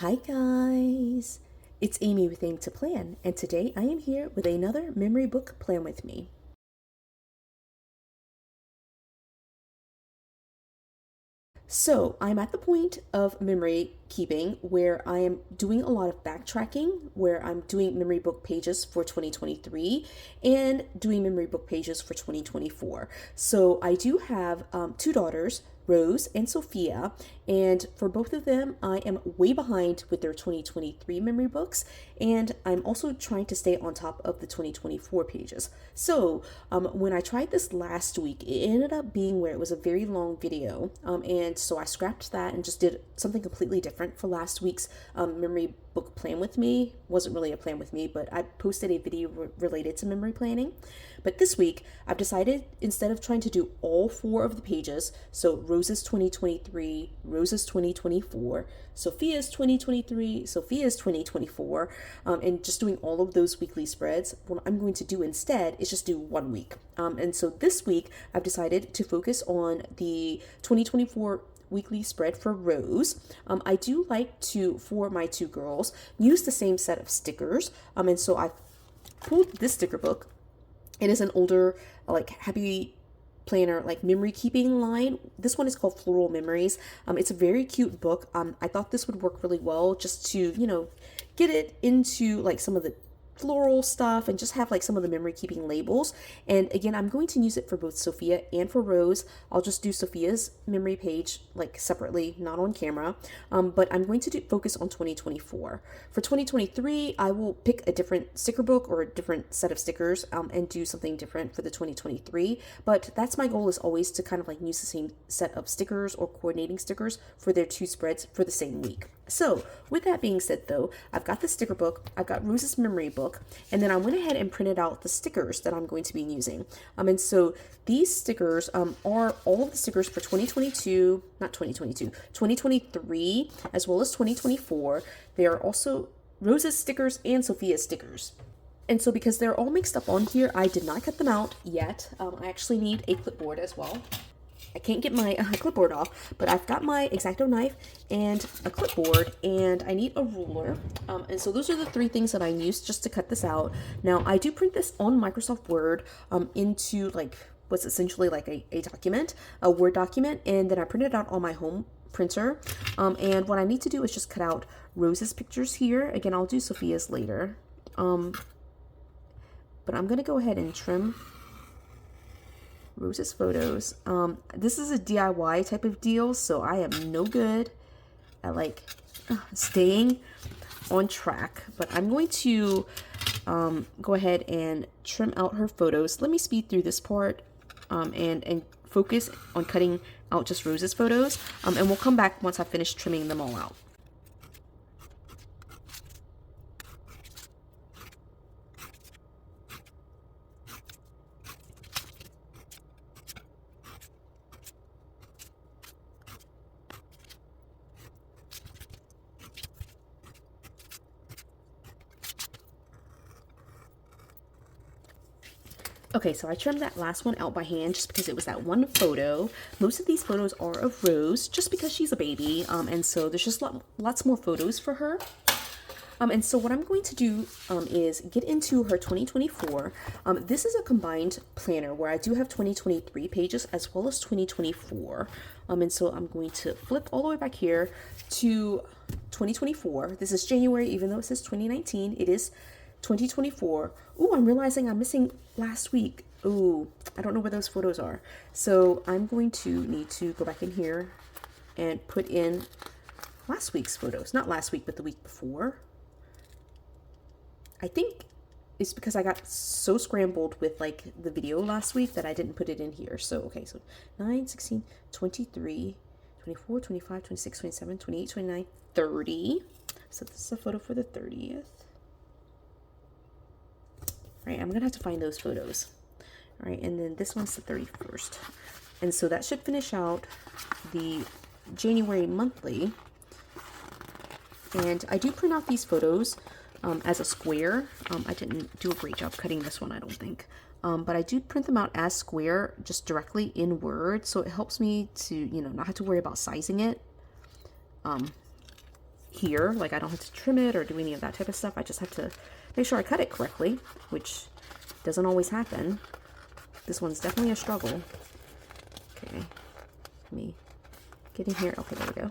Hi guys, it's Amy with Aim to Plan, and today I am here with another memory book plan with me. So I'm at the point of memory keeping where I am doing a lot of backtracking, where I'm doing memory book pages for 2023 and doing memory book pages for 2024. So I do have two daughters, Rose and Sophia, and for both of them, I am way behind with their 2023 memory books, and I'm also trying to stay on top of the 2024 pages. So when I tried this last week, it ended up being where it was a very long video, and so I scrapped that and just did something completely different for last week's memory book plan with me. Wasn't really a plan with me, but I posted a video related to memory planning. But this week, I've decided instead of trying to do all four of the pages, so Rose's 2023, Rose's 2024, Sophia's 2023, Sophia's 2024, and just doing all of those weekly spreads, what I'm going to do instead is just do 1 week. And so this week, I've decided to focus on the 2024 weekly spread for Rose. I do like to, for my two girls, use the same set of stickers. And so I pulled this sticker book. It is an older, like, happy planner, like memory keeping line. This one is called Floral Memories. It's a very cute book. I thought this would work really well just to, get it into like some of the floral stuff and just have like some of the memory keeping labels. And again, I'm going to use it for both Sophia and for Rose. I'll just do Sophia's memory page like separately, not on camera. But I'm going to focus on 2024. For 2023, I will pick a different sticker book or a different set of stickers and do something different for the 2023. But that's my goal, is always to kind of like use the same set of stickers or coordinating stickers for their two spreads for the same week. So with that being said though, I've got the sticker book, I've got Rose's memory book, and then I went ahead and printed out the stickers that I'm going to be using. And so these stickers are all of the stickers for 2022, not 2022, 2023, as well as 2024. They are also Rose's stickers and Sophia's stickers. And so because they're all mixed up on here, I did not cut them out yet. I actually need a clipboard as well. I can't get my clipboard off, but I've got my X-Acto knife and a clipboard, and I need a ruler. And so those are the three things that I used just to cut this out. Now, I do print this on Microsoft Word into like what's essentially like a document, a Word document, and then I print it out on my home printer. And what I need to do is just cut out Rose's pictures here. Again, I'll do Sophia's later. But I'm going to go ahead and trim Rose's photos. This is a DIY type of deal, so I am no good at like staying on track. But I'm going to go ahead and trim out her photos. Let me speed through this part and focus on cutting out just Rose's photos. And we'll come back once I finish trimming them all out. Okay, so I trimmed that last one out by hand just because it was that one photo. Most of these photos are of Rose just because she's a baby, and so there's just lots more photos for her. And so what I'm going to do is get into her 2024. This is a combined planner where I do have 2023 pages as well as 2024. And so I'm going to flip all the way back here to 2024. This is January, even though it says 2019, it is 2024. Ooh, I'm realizing I'm missing last week. Ooh, I don't know where those photos are. So I'm going to need to go back in here and put in last week's photos. Not last week, but the week before. I think it's because I got so scrambled with like the video last week that I didn't put it in here. So, okay, so 9, 16, 23, 24, 25, 26, 27, 28, 29, 30. So this is a photo for the 30th. Right, I'm gonna have to find those photos. All right, and then this one's the 31st. And so that should finish out the January monthly. And I do print out these photos as a square. I didn't do a great job cutting this one, I don't think. But I do print them out as square, just directly in Word. So it helps me to, not have to worry about sizing it. here. Like I don't have to trim it or do any of that type of stuff. I just have to make sure I cut it correctly, which doesn't always happen. This one's definitely a struggle. Okay, let me get in here. Okay, there we go.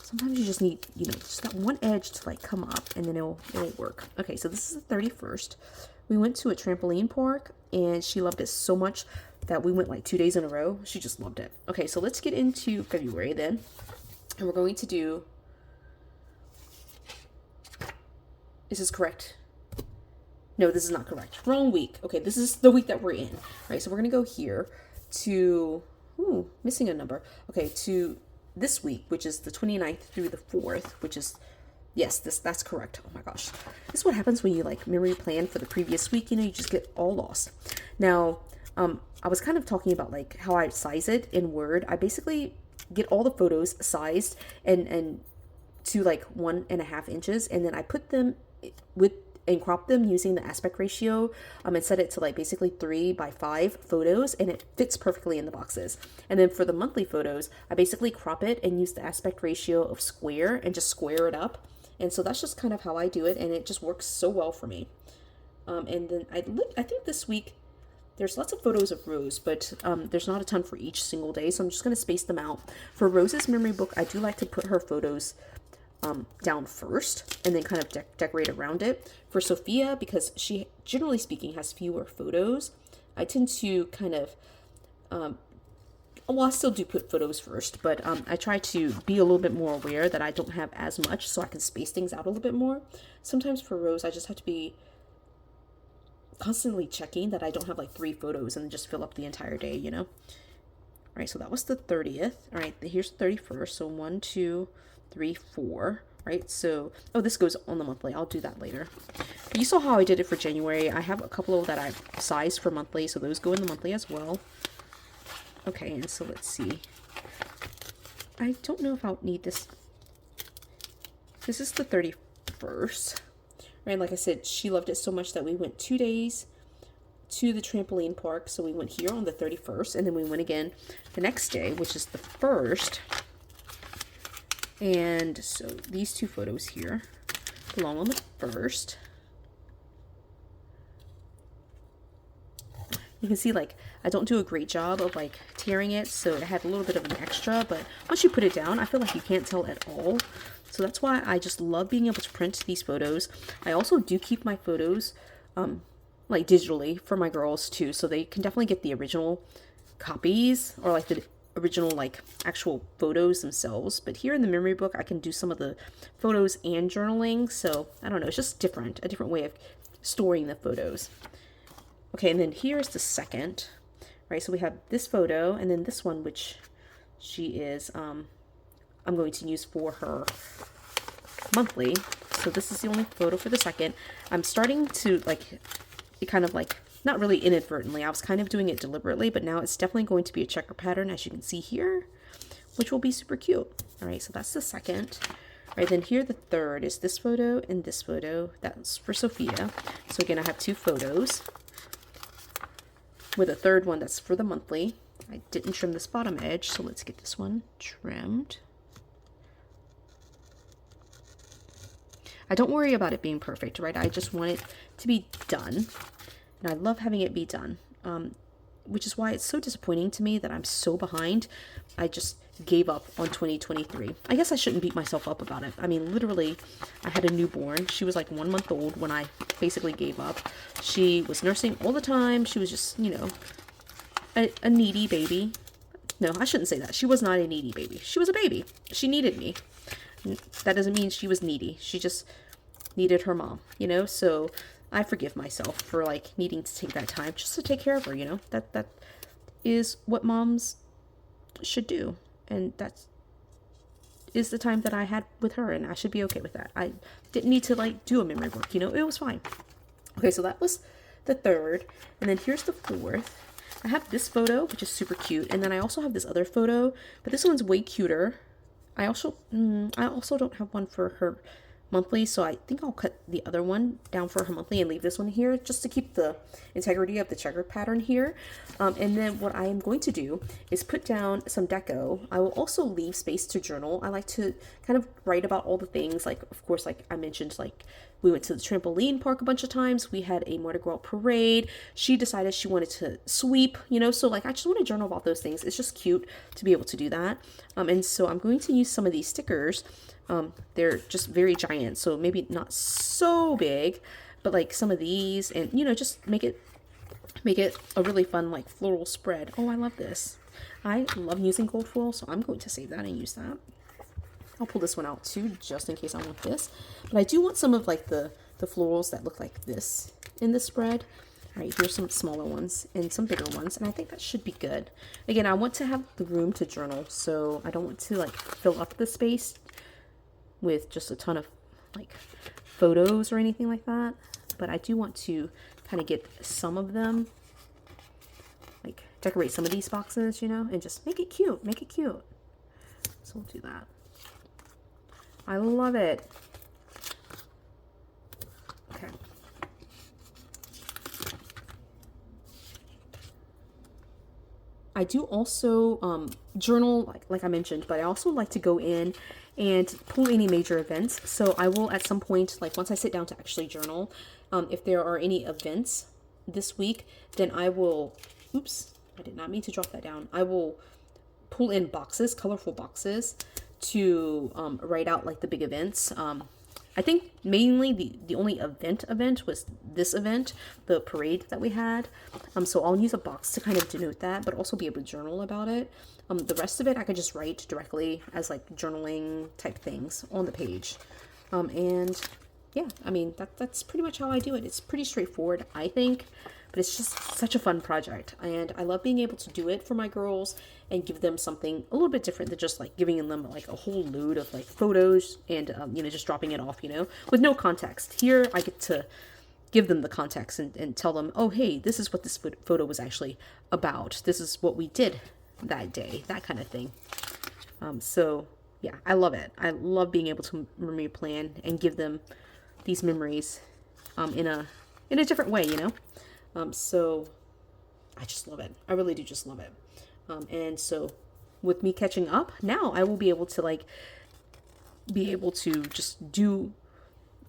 Sometimes you just need, you know, just that one edge to like come up and then it'll work. Okay, so this is the 31st. We went to a trampoline park and she loved it so much that we went like 2 days in a row. She just loved it. Okay, so let's get into February then. And we're going to do, is this correct? No, this is not correct. Wrong week. Okay, this is the week that we're in. All right, so we're going to go here to, missing a number. Okay, to this week, which is the 29th through the 4th, which is, yes, that's correct. Oh my gosh. This is what happens when you like memory plan for the previous week. You know, you just get all lost. Now, I was kind of talking about like how I size it in Word. I basically get all the photos sized and to like 1.5 inches, and then I put them and crop them using the aspect ratio and set it to like basically 3:5 photos, and it fits perfectly in the boxes. And then for the monthly photos, I basically crop it and use the aspect ratio of square and just square it up. And so that's just kind of how I do it, and it just works so well for me. And then I think this week there's lots of photos of Rose, but there's not a ton for each single day, so I'm just going to space them out. For Rose's memory book, I do like to put her photos down first and then kind of decorate around it. For Sophia, because she generally speaking has fewer photos, I tend to kind of I still do put photos first, but I try to be a little bit more aware that I don't have as much, so I can space things out a little bit more. Sometimes for Rose, I just have to be constantly checking that I don't have like 3 photos and just fill up the entire day, you know. All right, so that was the 30th. All right, here's the 31st. So 1, 2, 3, 4, right? So, this goes on the monthly. I'll do that later. You saw how I did it for January. I have a couple that I've sized for monthly, so those go in the monthly as well. Okay, and so let's see. I don't know if I'll need this. This is the 31st. Right, like I said, she loved it so much that we went 2 days to the trampoline park. So we went here on the 31st, and then we went again the next day, which is the 1st. And so these 2 photos here belong on the 1st. You can see like I don't do a great job of like tearing it, so it had a little bit of an extra, but once you put it down, I feel like you can't tell at all. So that's why I just love being able to print these photos. I also do keep my photos like digitally for my girls too, so they can definitely get the original copies or like the original like actual photos themselves. But here in the memory book, I can do some of the photos and journaling, so I don't know, it's just a different way of storing the photos. Okay, and then here's the 2nd, right? So we have this photo and then this one, which she is I'm going to use for her monthly. So this is the only photo for the 2nd. I'm starting to like, it kind of like, not really inadvertently, I was kind of doing it deliberately, but now it's definitely going to be a checker pattern, as you can see here, which will be super cute. All right, so that's the 2nd. All right, then here the 3rd is this photo and this photo. That's for Sophia. So again, I have 2 photos with a 3rd one that's for the monthly. I didn't trim this bottom edge, so let's get this one trimmed. I don't worry about it being perfect, right? I just want it to be done, and I love having it be done, which is why it's so disappointing to me that I'm so behind. I just gave up on 2023. I guess I shouldn't beat myself up about it. I mean, literally, I had a newborn. She was like 1 month old when I basically gave up. She was nursing all the time. She was just, you know, a needy baby. No, I shouldn't say that. She was not a needy baby. She was a baby. She needed me. That doesn't mean she was needy. She just needed her mom, you know? So I forgive myself for like needing to take that time just to take care of her, you know? That is what moms should do. And that is the time that I had with her, and I should be okay with that. I didn't need to like do a memory work, you know? It was fine. Okay, so that was the 3rd. And then here's the 4th. I have this photo, which is super cute. And then I also have this other photo, but this one's way cuter. I also don't have one for her monthly, so I think I'll cut the other one down for her monthly and leave this one here just to keep the integrity of the checkered pattern here. And then what I am going to do is put down some deco. I will also leave space to journal. I like to kind of write about all the things, like, of course, like I mentioned, like we went to the trampoline park a bunch of times. We had a Mardi Gras parade. She decided she wanted to sweep, you know, so like I just want to journal about those things. It's just cute to be able to do that. And so I'm going to use some of these stickers. They're just very giant, so maybe not so big, but like some of these, and you know, just make it a really fun like floral spread. Oh, I love this. I love using gold foil, so I'm going to save that and use that. I'll pull this one out too, just in case I want this. But I do want some of like the florals that look like this in the spread. All right, here's some smaller ones and some bigger ones, and I think that should be good. Again, I want to have the room to journal, so I don't want to like fill up the space with just a ton of like photos or anything like that, but I do want to kind of get some of them, like decorate some of these boxes, you know, and just make it cute, so we'll do that. I love it. Okay, I do also journal, like I mentioned, but I also like to go in and pull any major events. So I will at some point, like once I sit down to actually journal, if there are any events this week, then I will, oops, I did not mean to drop that down. I will pull in boxes, colorful boxes, to write out like the big events. I think mainly the only event was this event, the parade that we had. So I'll use a box to kind of denote that, but also be able to journal about it. The rest of it I could just write directly as like journaling type things on the page. And yeah, I mean, that's pretty much how I do it. It's pretty straightforward, I think, but it's just such a fun project. And I love being able to do it for my girls and give them something a little bit different than just like giving them like a whole load of like photos and, you know, just dropping it off, you know, with no context. Here I get to give them the context and tell them, oh, hey, this is what this photo was actually about. This is what we did that day, that kind of thing. So yeah, I love it. I love being able to memory plan and give them these memories in a different way, you know. So I just love it. I really do just love it. And so with me catching up, now I will be able to just do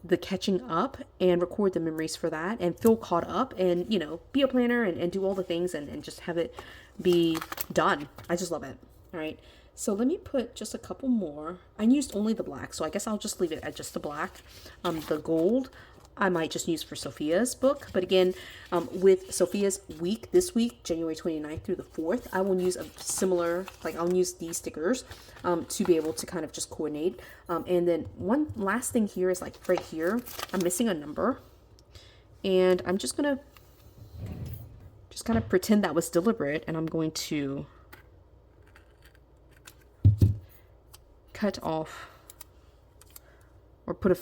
the catching up and record the memories for that and feel caught up and, you know, be a planner and do all the things and just have it be done. I just love it. All right. So let me put just a couple more. I used only the black, so I guess I'll just leave it at just the black. The gold I might just use for Sophia's book. But again, with Sophia's week, this week, January 29th through the 4th, I will use a similar, like I'll use these stickers to be able to kind of just coordinate. And then one last thing here is like right here, I'm missing a number. And I'm just going to just kind of pretend that was deliberate. And I'm going to cut off or put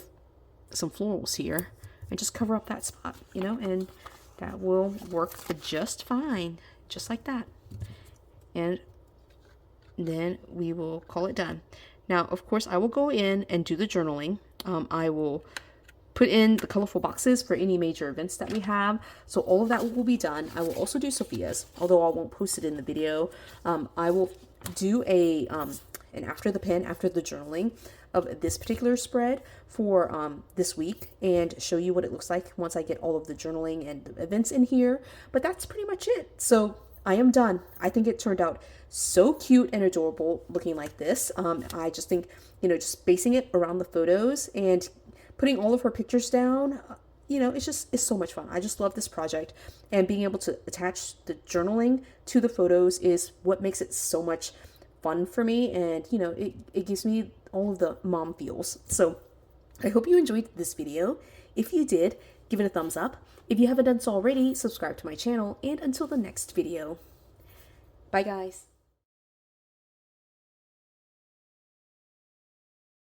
some florals here and just cover up that spot, you know, and that will work just fine, just like that. And then we will call it done. Now, of course, I will go in and do the journaling. I will put in the colorful boxes for any major events that we have. So all of that will be done. I will also do Sophia's, although I won't post it in the video. I will do an after the pen, after the journaling of this particular spread for this week and show you what it looks like once I get all of the journaling and the events in here. But that's pretty much it. So I am done. I think it turned out so cute and adorable looking like this. I just think, you know, just basing it around the photos and putting all of her pictures down, you know, it's so much fun. I just love this project, and being able to attach the journaling to the photos is what makes it so much fun for me. And, you know, it gives me all of the mom feels. So I hope you enjoyed this video. If you did, give it a thumbs up. If you haven't done so already, subscribe to my channel, and until the next video. Bye guys.